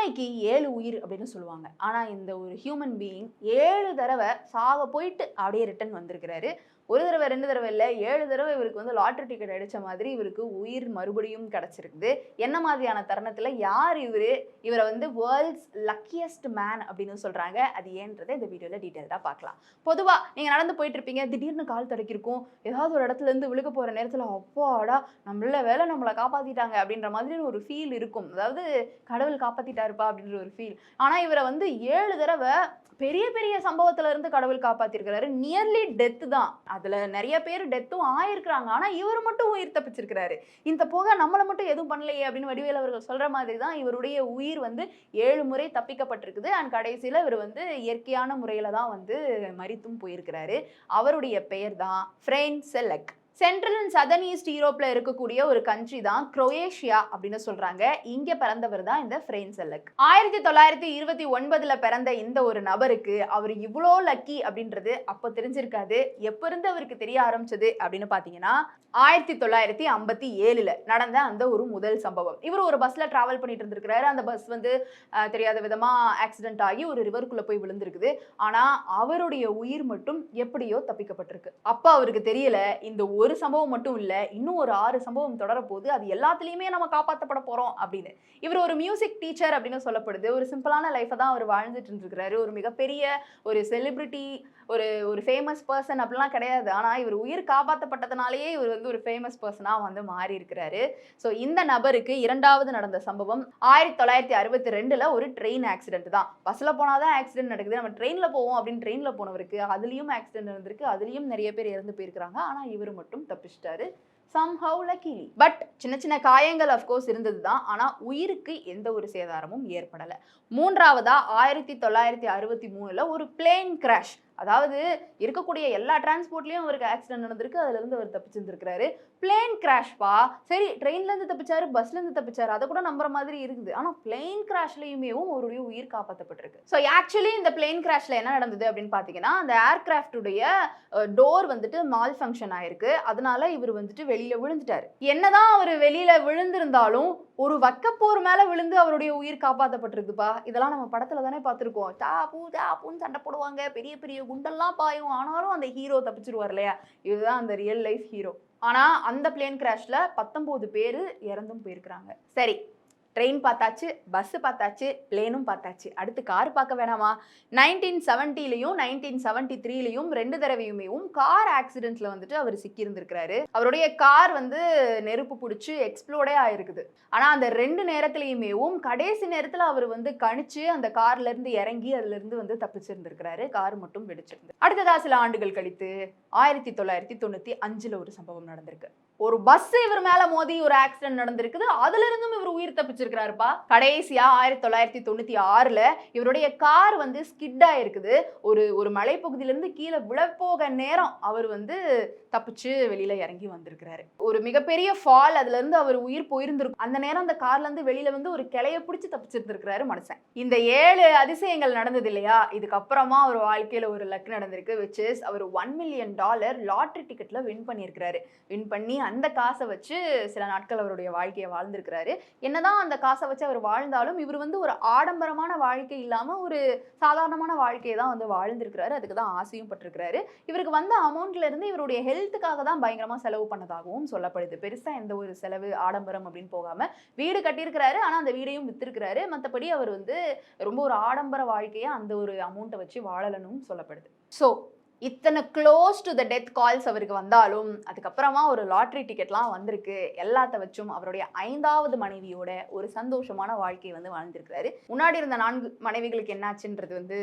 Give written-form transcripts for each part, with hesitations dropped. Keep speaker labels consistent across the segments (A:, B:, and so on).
A: யானைக்கு 7 உயிர் அப்படின்னு சொல்லுவாங்க. ஆனா இந்த ஒரு ஹியூமன் பீயிங் 7 தடவ சாக போயிட்டு அப்படியே ரிட்டர்ன் வந்திருக்கிறாரு. ஒரு தடவ, 2 தடவ இல்ல, 7 தடவ இவருக்கு வந்து லாட்டரி டிக்கெட் அடிச்ச மாதிரி இவருக்கு உயிர் மறுபடியும் கிடைச்சிருக்குது. என்ன மாதிரியான தருணத்துல யார் இவரு? இவர வந்து வேர்ல்ட்ஸ் லக்கியஸ்ட் மேன் அப்படின்னு சொல்றாங்க. அது ஏன்றத இந்த வீடியோல டீடைல்டா பார்க்கலாம். பொதுவா நீங்க நடந்து போயிட்டு இருப்பீங்க. திடீர்னு கால் தடுக்கிருக்கும். ஏதாவது ஒரு இடத்துல இருந்து விழுக போற நேரத்துல அப்பாடா! நல்ல வேளை நம்மள காப்பாத்திட்டாங்க அப்படின்ற மாதிரி ஒரு ஃபீல் இருக்கும். அதாவது கடவுள் காப்பாத்திட்டாருப்பா அப்படின்ற ஒரு ஃபீல். ஆனா இவர வந்து 7 தடவ பெரிய பெரிய சம்பவத்துல இருந்து கடவுள் காப்பாத்திருக்கிறாரு. நியர்லி டெத் தான். அதுல நெறைய பேர் டெத்தும் ஆயிருக்கிறாங்க. ஆனா இவரு மட்டும் உயிர் தப்பிச்சிருக்கிறாரு. இந்த புகை நம்மள மட்டும் எதுவும் பண்ணலையே அப்படின்னு வடிவேலு அவர்கள் சொல்ற மாதிரி தான் இவருடைய உயிர் வந்து 7 முறை தப்பிக்கப்பட்டிருக்குது. அண்ட் கடைசியில இவரு வந்து இயற்கையான முறையில தான் வந்து மரித்தும் போயிருக்கிறாரு. அவருடைய பெயர் தான் ஃப்ரெய்ன் செலக். சென்ட்ரல் அண்ட் சதர்ன் ஈஸ்ட் யூரோப்ல இருக்கக்கூடிய ஒரு கண்ட்ரி தான் குரோயேஷியா அப்படின்னு சொல்றாங்க. இங்க பிறந்தவர் தான் இந்த ஃப்ரெய்ன் செலக். 1929ல பிறந்த இந்த ஒரு நபருக்கு அவர் இவ்வளோ லக்கி அப்படின்றது அப்ப தெரிஞ்சிருக்காது. எப்ப இருந்து அவருக்கு தெரிய ஆரம்பிச்சது அப்படின்னு பாத்தீங்கன்னா 1957ல நடந்த அந்த ஒரு முதல் சம்பவம். இவர் ஒரு பஸ்ல டிராவல் பண்ணிட்டு இருந்திருக்கிறாரு. அந்த பஸ் வந்து தெரியாத விதமா ஆக்சிடென்ட் ஆகி ஒரு ரிவருக்குள்ள போய் விழுந்திருக்குது. ஆனா அவருடைய உயிர் மட்டும் எப்படியோ தப்பிக்கப்பட்டிருக்கு. அப்ப அவருக்கு தெரியல இந்த ஒரு சம்பவம் மட்டும் இல்ல, இன்னும் ஒரு 6 சம்பவம் தொடரப்போகுது. அது எல்லாத்துலயுமே நம்ம காப்பாற்றப்பட போறோம் அப்படின்னு. இவர் ஒரு மியூசிக் டீச்சர் அப்படின்னு சொல்லப்படுது. ஒரு சிம்பிளான லைஃபை தான் அவர் வாழ்ந்துட்டு இருந்திருக்கிறாரு. ஒரு மிகப்பெரிய ஒரு செலிபிரிட்டி, ஒரு ஒரு ஃபேமஸ் பர்சன் அப்படிலாம் கிடையாது. ஆனா இவர் உயிர் காப்பாற்றப்பட்டதுனாலேயே இவர் வந்து ஒரு ஃபேமஸ் பர்சனா வந்து மாறி இருக்கிறாரு. ஸோ இந்த நபருக்கு இரண்டாவது நடந்த சம்பவம் 1962ல ஒரு ட்ரெயின் ஆக்சிடென்ட் தான். பஸ்ல போனாதான் ஆக்சிடென்ட் நடக்குது, நம்ம ட்ரெயின்ல போவோம் அப்படின்னு ட்ரெயின்ல போனவருக்கு அதுலயும் ஆக்சிடென்ட் நடந்திருக்கு. அதுலயும் நிறைய பேர் இறந்து போயிருக்கிறாங்க. ஆனா இவர் மட்டும் தப்பிச்சிட்டாரு. somehow luckily. பட் சின்ன சின்ன காயங்கள் அஃப்கோர்ஸ் இருந்தது தான். ஆனா உயிருக்கு எந்த ஒரு சேதாரமும் ஏற்படல. மூன்றாவதா 1963ல ஒரு பிளேன் கிராஷ். அதாவது இருக்கக்கூடிய எல்லா டிரான்ஸ்போர்ட்லயும் அவருக்கு ஆக்சிடென்ட் நடந்திருக்கு. அதுல இருந்து அவர் தப்பிச்சிருந்திருக்கிறாரு. பிளேன் கிராஷ்பா. சரி, ட்ரெயின்ல இருந்து தப்பிச்சாரு, பஸ்ல இருந்து தப்பிச்சாரு, அதை கூட நம்புற மாதிரி இருக்குது. ஆனா பிளேன் கிராஷ்லயுமே அவருடைய உயிர் காப்பாற்றப்பட்டிருக்கு. ஸோ ஆக்சுவலி இந்த பிளேன் கிராஷ்ல என்ன நடந்தது அப்படின்னு பாத்தீங்கன்னா, அந்த ஏர்கிராஃப்டுடைய டோர் வந்துட்டு மால் ஃபங்க்ஷன் ஆயிருக்கு. அதனால இவர் வந்துட்டு வெளியில விழுந்துட்டாரு. என்னதான் அவர் வெளியில விழுந்திருந்தாலும் ஒரு வக்கப்போர் மேல விழுந்து அவருடைய உயிர் காப்பாற்றப்பட்டிருக்குப்பா. இதெல்லாம் நம்ம படத்துல தானே பார்த்திருக்கோம். தாப்புன்னு சண்டை போடுவாங்க, பெரிய பெரிய குண்டெல்லாம் பாயும். ஆனாலும் அந்த ஹீரோ தப்பிச்சிருவார் இல்லையா? இதுதான் அந்த ரியல் லைஃப் ஹீரோ. ஆனா அந்த பிளேன் கிராஷ்ல 19 பேரு இறந்தும் போயிருக்கிறாங்க. சரி, ட்ரெயின் பார்த்தாச்சு, பஸ் பார்த்தாச்சு, பிளேனும் பார்த்தாச்சு. அடுத்து கார் பார்க்க வேணாமா? 1970லையும் 1973லையும் 2 தடவையுமேவும் கார் ஆக்சிடென்ட்ல வந்துட்டு அவர் சிக்கியிருந்திருக்கிறாரு. அவருடைய கார் வந்து நெருப்பு பிடிச்சி எக்ஸ்ப்ளோடே ஆயிருக்குது. ஆனா அந்த 2 நேரத்திலையுமேவும் கடைசி நேரத்துல அவர் வந்து கணிச்சு அந்த கார்ல இருந்து இறங்கி அதுல இருந்து வந்து தப்பிச்சிருந்திருக்கிறாரு. கார் மட்டும் வெடிச்சிருந்து. அடுத்ததா சில ஆண்டுகள் கழித்து 1995ல ஒரு சம்பவம் நடந்திருக்கு. ஒரு பஸ் இவர் மேல மோதி ஒரு ஆக்சிடென்ட் நடந்திருக்குது. அதுல இருந்தும் இவர் உயிர் தப்பிச்சிருக்கிறாருப்பா. கடைசியா 1996ல இவருடைய கார் வந்து ஸ்கிட் ஆயிருக்குது. ஒரு மலைப்பகுதியில இருந்து கீழே விழப்போக நேரம் அவர் வந்து தப்பிச்சு வெளியில இறங்கி வந்திருக்கிறாரு. ஒரு மிகப்பெரிய ஃபால், அதுல இருந்து அவர் உயிர் போயிருந்திருக்கும். அந்த நேரம் அந்த கார்ல இருந்து வெளியில வந்து ஒரு கிளைய பிடிச்சு தப்பிச்சிருந்திருக்கிறாரு மனுஷன். இந்த 7 அதிசயங்கள் நடந்தது இல்லையா? இதுக்கப்புறமா அவர் வாழ்க்கையில ஒரு லக் நடந்திருக்கு. which is அவர் $1 மில்லியன் லாட்டரி டிக்கெட்ல வின் பண்ணியிருக்கிறாரு. வின் பண்ணி அந்த காசை வச்சு சில நாட்கள் அவருடைய வாழ்க்கையை வாழ்ந்திருக்கிறாரு. என்னதான் அந்த காசை வச்சு அவர் வாழ்ந்தாலும் இவர் வந்து ஒரு ஆடம்பரமான வாழ்க்கை இல்லாம ஒரு சாதாரணமான வாழ்க்கையை தான் வந்து வாழ்ந்திருக்கிறாரு. அதுக்கு தான் ஆசையும் பட்டிருக்கிறாரு. இவருக்கு வந்த அமௌண்ட்ல இருந்து இவருடைய ஹெல்த்துக்காக தான் பயங்கரமா செலவு பண்ணதாகவும் சொல்லப்படுது. பெருசா எந்த ஒரு செலவு ஆடம்பரம் அப்படின்னு போகாம வீடு கட்டியிருக்கிறாரு. ஆனா அந்த வீடையும் வித்திருக்கிறாரு. மற்றபடி அவர் வந்து ரொம்ப ஒரு ஆடம்பர வாழ்க்கையை அந்த ஒரு அமௌண்ட்டை வச்சு வாழலனும் சொல்லப்படுது. ஸோ இத்தனை close to the death calls அவருக்கு வந்தாலும் அதுக்கப்புறமா ஒரு லாட்ரி டிக்கெட்லாம் வந்திருக்கு. எல்லாத்த வச்சும் அவருடைய 5வது மனைவியோட ஒரு சந்தோஷமான வாழ்க்கையை வந்து வாழ்ந்திருக்கிறாரு. முன்னாடி இருந்த 4 மனைவிகளுக்கு என்னாச்சுன்றது வந்து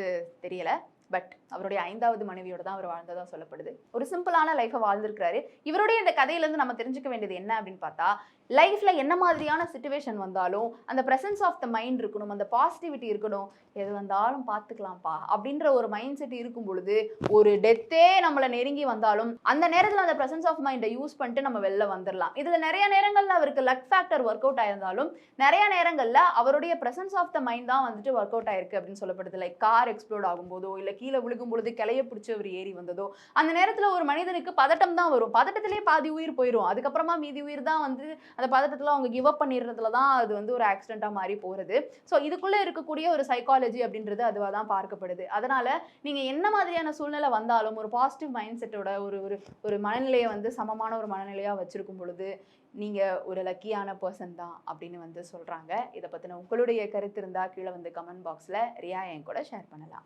A: தெரியல. பட் அவருடைய 5வது மனைவியோட தான் அவர் வாழ்ந்ததா சொல்லப்படுது. ஒரு சிம்பிளான லைஃபை வாழ்ந்திருக்கிறாரு. இவருடைய இந்த கதையிலேருந்து நம்ம தெரிஞ்சுக்க வேண்டியது என்ன அப்படின்னு பார்த்தா, லைஃப்ல என்ன மாதிரியான சிச்சுவேஷன் வந்தாலும் அந்த பிரசன்ஸ் ஆஃப் த மைண்ட் இருக்கணும், அந்த பாசிட்டிவிட்டி இருக்கணும். எது வந்தாலும் பார்த்துக்கலாம்ப்பா அப்படின்ற ஒரு மைண்ட் செட் இருக்கும் பொழுது ஒரு டெத்தே நம்மளை நெருங்கி வந்தாலும் அந்த நேரத்தில் அந்த பிரசன்ஸ் ஆஃப் மைண்டை யூஸ் பண்ணிட்டு நம்ம வெளில வந்துடலாம். இதுல நிறைய நேரங்கள்ல அவருக்கு லக் ஃபேக்டர் ஒர்க் அவுட் ஆயிருந்தாலும் நிறைய நேரங்கள்ல அவருடைய பிரசன்ஸ் ஆஃப் த மைண்ட் தான் வந்துட்டு ஒர்க் அவுட் ஆயிருக்கு அப்படின்னு சொல்லப்படுது. லைக் கார் எக்ஸ்ப்ளோட் ஆகும்போதோ இல்ல கீழே விழுகும் பொழுது கிளைய பிடிச்சி அவர் ஏறி வந்ததோ அந்த நேரத்துல ஒரு மனிதனுக்கு பதட்டம் தான் வரும். பதட்டத்திலேயே பாதி உயிர் போயிடும். அதுக்கப்புறமா மீதி உயிர் தான் வந்து அந்த பதட்டத்துல அவங்க கிவ் அப் பண்ணிடுறதுல தான் அது வந்து ஒரு ஆக்சிடென்ட்டா மாறி போறது. ஸோ இதுக்குள்ள இருக்கக்கூடிய ஒரு சைக்காலஜி அப்படின்றது அதுவா தான் பார்க்கப்படுது. அதனால நீங்க என்ன மாதிரியான சூழ்நிலை வந்தாலும் ஒரு பாசிட்டிவ் மைண்ட் செட்டோட ஒரு ஒரு ஒரு மனநிலைய வந்து சமமான ஒரு மனநிலையா வச்சிருக்கும் பொழுது, நீங்க ஒரு லக்கியான பெர்சன் தான் அப்படின்னு வந்து சொல்றாங்க. இத பத்தின உங்களுடைய கருத்து இருந்தா கீழ வந்து கமெண்ட் பாக்ஸ்ல ரியா என் கூட ஷேர் பண்ணலாம்.